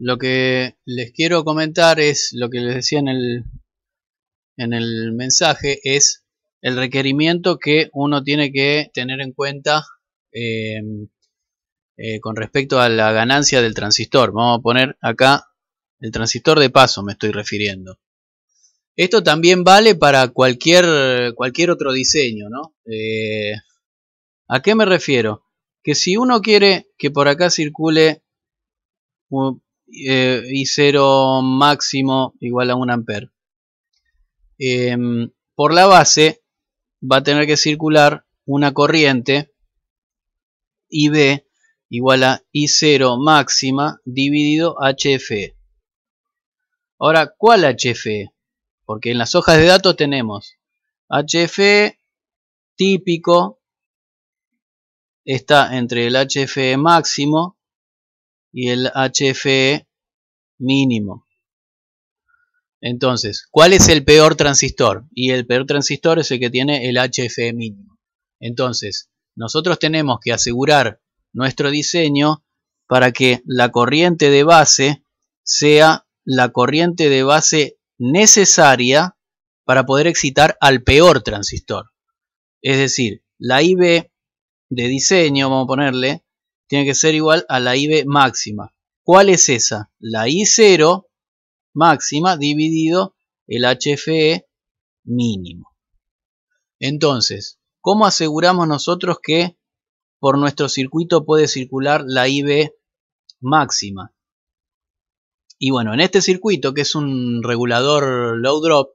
Lo que les quiero comentar es lo que les decía en el mensaje, es el requerimiento que uno tiene que tener en cuenta eh, con respecto a la ganancia del transistor. Vamos a poner acá el transistor de paso, me estoy refiriendo. Esto también vale para cualquier otro diseño, ¿no? ¿A qué me refiero? Que si uno quiere que por acá circule I0 máximo igual a 1 ampere, por la base va a tener que circular una corriente IB igual a I0 máxima dividido HFE. Ahora, ¿cuál HFE? Porque en las hojas de datos tenemos HFE típico, está entre el HFE máximo y el HFE mínimo. Entonces, ¿cuál es el peor transistor? Y el peor transistor es el que tiene el HFE mínimo. Entonces, nosotros tenemos que asegurar nuestro diseño para que la corriente de base sea la corriente de base necesaria para poder excitar al peor transistor. Es decir, la IB de diseño, vamos a ponerle, tiene que ser igual a la IB máxima. ¿Cuál es esa? La I0 máxima dividido el HFE mínimo. Entonces, ¿cómo aseguramos nosotros que por nuestro circuito puede circular la IB máxima? Y bueno, en este circuito, que es un regulador low drop,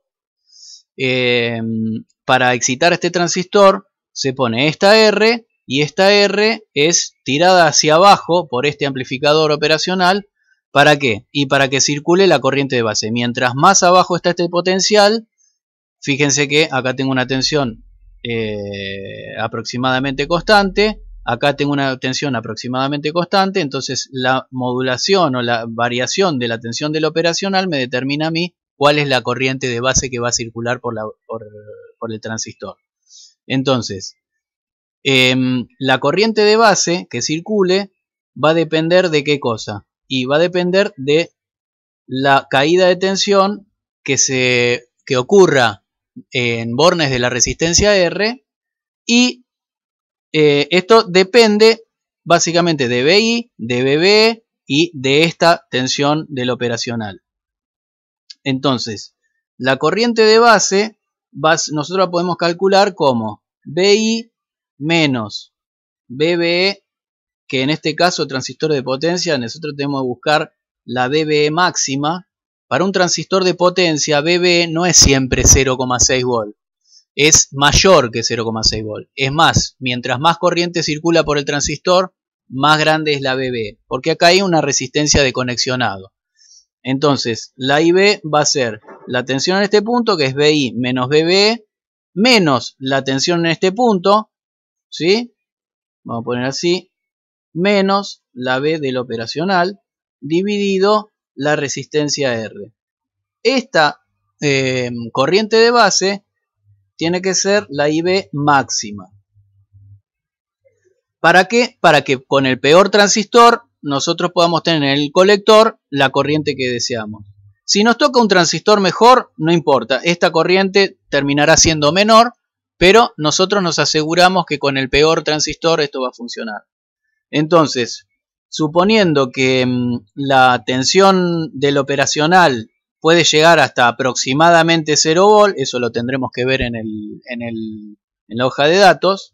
para excitar este transistor se pone esta R, y esta R es tirada hacia abajo por este amplificador operacional. ¿Para qué? Y para que circule la corriente de base. Mientras más abajo está este potencial, fíjense que acá tengo una tensión aproximadamente constante, acá tengo una tensión aproximadamente constante, entonces la modulación o la variación de la tensión del operacional me determina a mí cuál es la corriente de base que va a circular por el transistor. Entonces, la corriente de base que circule va a depender de qué cosa, y va a depender de la caída de tensión que ocurra en bornes de la resistencia R, y esto depende básicamente de BI, de BB y de esta tensión del operacional. Entonces, la corriente de base nosotros la podemos calcular como BI menos BBE, que en este caso transistor de potencia, nosotros tenemos que buscar la BBE máxima. Para un transistor de potencia, BBE no es siempre 0,6 volt, es mayor que 0,6 volt. Es más, mientras más corriente circula por el transistor, más grande es la BBE, porque acá hay una resistencia de conexionado. Entonces, la IB va a ser la tensión en este punto, que es BI menos BBE, menos la tensión en este punto, ¿sí? Vamos a poner así, menos la B del operacional, dividido la resistencia R. Esta corriente de base tiene que ser la IB máxima. ¿Para qué? Para que con el peor transistor nosotros podamos tener en el colector la corriente que deseamos. Si nos toca un transistor mejor, no importa, esta corriente terminará siendo menor, pero nosotros nos aseguramos que con el peor transistor esto va a funcionar. Entonces, suponiendo que la tensión del operacional puede llegar hasta aproximadamente 0 volt, eso lo tendremos que ver en la hoja de datos,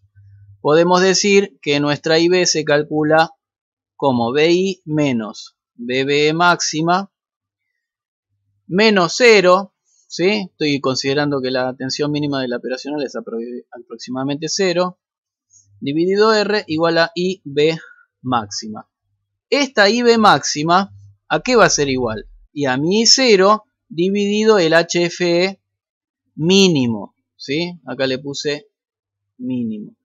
podemos decir que nuestra IB se calcula como BI menos BBE máxima menos 0, ¿sí? Estoy considerando que la tensión mínima de la operacional es aproximadamente 0, dividido R igual a IB máxima. Esta IB máxima, ¿a qué va a ser igual? Y a mi I0 dividido el HFE mínimo, ¿sí? Acá le puse mínimo.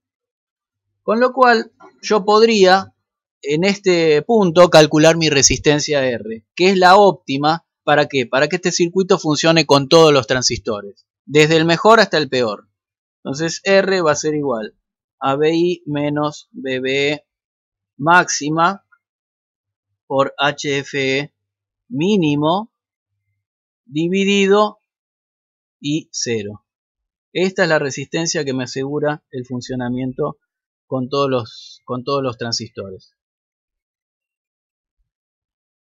Con lo cual, yo podría, en este punto, calcular mi resistencia R, que es la óptima. ¿Para qué? Para que este circuito funcione con todos los transistores, desde el mejor hasta el peor. Entonces, R va a ser igual a BI menos BBE máxima por HFE mínimo dividido I 0. Esta es la resistencia que me asegura el funcionamiento con todos los transistores.